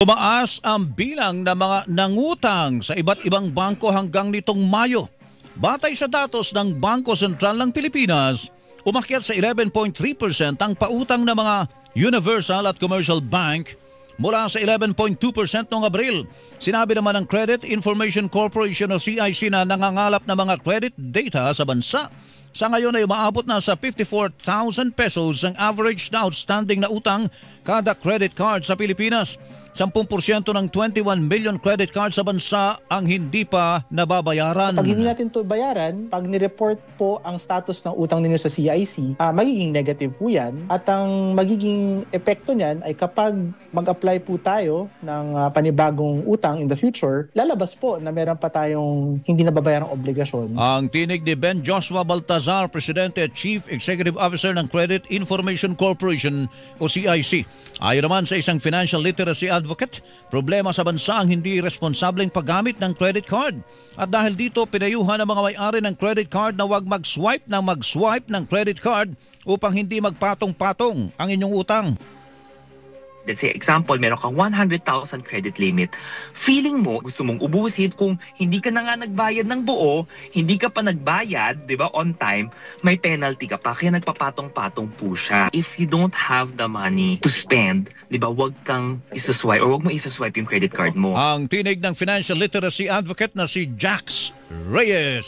Tumaas ang bilang ng mga nangutang sa iba't ibang bangko hanggang nitong Mayo. Batay sa datos ng Bangko Sentral ng Pilipinas, umakyat sa 11.3% ang pautang ng mga Universal at Commercial Bank mula sa 11.2% noong Abril. Sinabi naman ng Credit Information Corporation o CIC na nangangalap ng mga credit data sa bansa. Sa ngayon ay umaabot na sa 54,000 pesos ang average na outstanding na utang kada credit card sa Pilipinas. 10% ng 21 million credit cards sa bansa ang hindi pa nababayaran. Pag hindi natin ito bayaran, pag nireport po ang status ng utang ninyo sa CIC, magiging negative po yan. At ang magiging epekto niyan ay kapag mag-apply po tayo ng panibagong utang in the future, lalabas po na meron pa tayong hindi nababayarang obligasyon. Ang tinig ni Ben Joshua Baltazar, Presidente at Chief Executive Officer ng Credit Information Corporation o CIC. Ayon naman sa isang financial literacy advocate, problema sa bansa ang hindi responsableng paggamit ng credit card. At dahil dito, pinayuhan ng mga may-ari ng credit card na huwag mag-swipe ng credit card upang hindi magpatong-patong ang inyong utang. Let's say, example, meron kang 100,000 credit limit. Feeling mo, gusto mong ubusin, kung hindi ka na nga nagbayad ng buo, hindi ka pa nagbayad, di ba, on time, may penalty ka pa, kaya nagpapatong-patong po siya. If you don't have the money to spend, di ba, wag kang isaswipe or wag mo isaswipe yung credit card mo. Ang tinig ng financial literacy advocate na si Jax Reyes.